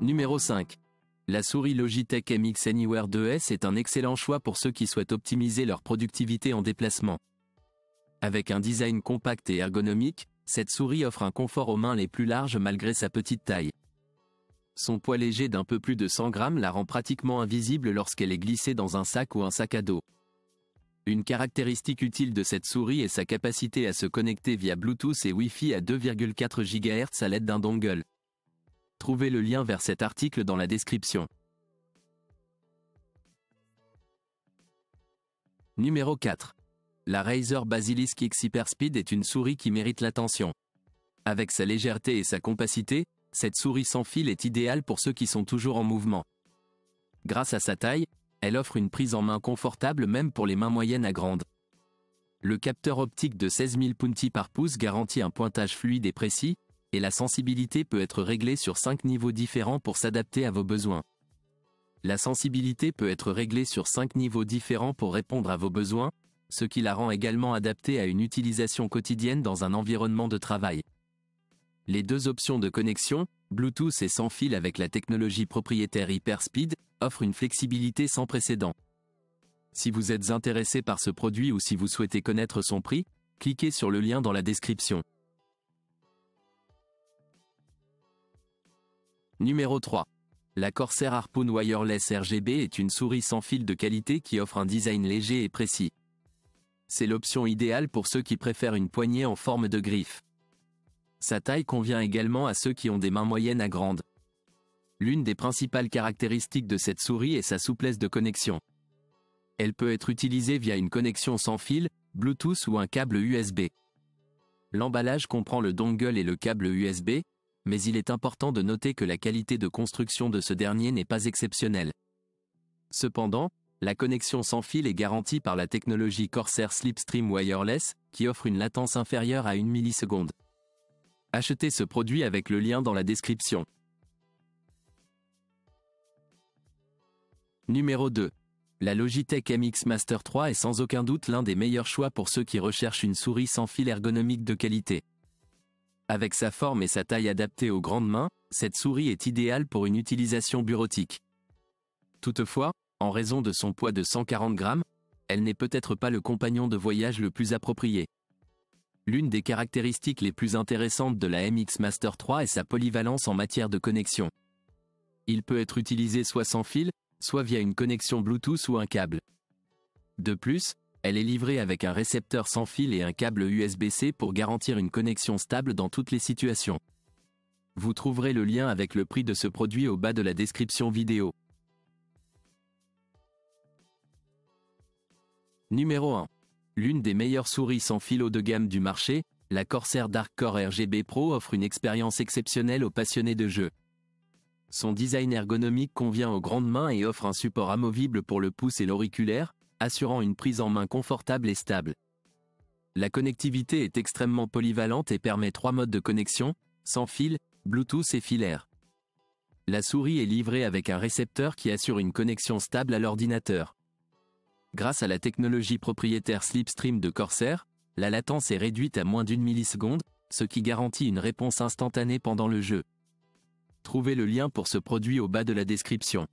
Numéro 5. La souris Logitech MX Anywhere 2S est un excellent choix pour ceux qui souhaitent optimiser leur productivité en déplacement. Avec un design compact et ergonomique, cette souris offre un confort aux mains les plus larges malgré sa petite taille. Son poids léger d'un peu plus de 100 grammes la rend pratiquement invisible lorsqu'elle est glissée dans un sac ou un sac à dos. Une caractéristique utile de cette souris est sa capacité à se connecter via Bluetooth et Wi-Fi à 2,4 GHz à l'aide d'un dongle. Trouvez le lien vers cet article dans la description. Numéro 4. La Razer Basilisk X Hyperspeed est une souris qui mérite l'attention. Avec sa légèreté et sa compacité, cette souris sans fil est idéale pour ceux qui sont toujours en mouvement. Grâce à sa taille, elle offre une prise en main confortable même pour les mains moyennes à grandes. Le capteur optique de 16 000 punti par pouce garantit un pointage fluide et précis, et la sensibilité peut être réglée sur 5 niveaux différents pour s'adapter à vos besoins. La sensibilité peut être réglée sur 5 niveaux différents pour répondre à vos besoins, ce qui la rend également adaptée à une utilisation quotidienne dans un environnement de travail. Les deux options de connexion, Bluetooth et sans fil avec la technologie propriétaire Hyperspeed, offrent une flexibilité sans précédent. Si vous êtes intéressé par ce produit ou si vous souhaitez connaître son prix, cliquez sur le lien dans la description. Numéro 3. La Corsair Harpoon Wireless RGB est une souris sans fil de qualité qui offre un design léger et précis. C'est l'option idéale pour ceux qui préfèrent une poignée en forme de griffe. Sa taille convient également à ceux qui ont des mains moyennes à grandes. L'une des principales caractéristiques de cette souris est sa souplesse de connexion. Elle peut être utilisée via une connexion sans fil, Bluetooth ou un câble USB. L'emballage comprend le dongle et le câble USB, mais il est important de noter que la qualité de construction de ce dernier n'est pas exceptionnelle. Cependant, la connexion sans fil est garantie par la technologie Corsair Slipstream Wireless, qui offre une latence inférieure à 1 milliseconde. Achetez ce produit avec le lien dans la description. Numéro 2. La Logitech MX Master 3 est sans aucun doute l'un des meilleurs choix pour ceux qui recherchent une souris sans fil ergonomique de qualité. Avec sa forme et sa taille adaptée aux grandes mains, cette souris est idéale pour une utilisation bureautique. Toutefois, en raison de son poids de 140 grammes, elle n'est peut-être pas le compagnon de voyage le plus approprié. L'une des caractéristiques les plus intéressantes de la MX Master 3 est sa polyvalence en matière de connexion. Il peut être utilisé soit sans fil, soit via une connexion Bluetooth ou un câble. De plus, elle est livrée avec un récepteur sans fil et un câble USB-C pour garantir une connexion stable dans toutes les situations. Vous trouverez le lien avec le prix de ce produit au bas de la description vidéo. Numéro 1. L'une des meilleures souris sans fil haut de gamme du marché, la Corsair Darkcore RGB Pro offre une expérience exceptionnelle aux passionnés de jeux. Son design ergonomique convient aux grandes mains et offre un support amovible pour le pouce et l'auriculaire, assurant une prise en main confortable et stable. La connectivité est extrêmement polyvalente et permet 3 modes de connexion, sans fil, Bluetooth et filaire. La souris est livrée avec un récepteur qui assure une connexion stable à l'ordinateur. Grâce à la technologie propriétaire Slipstream de Corsair, la latence est réduite à moins d'1 milliseconde, ce qui garantit une réponse instantanée pendant le jeu. Trouvez le lien pour ce produit au bas de la description.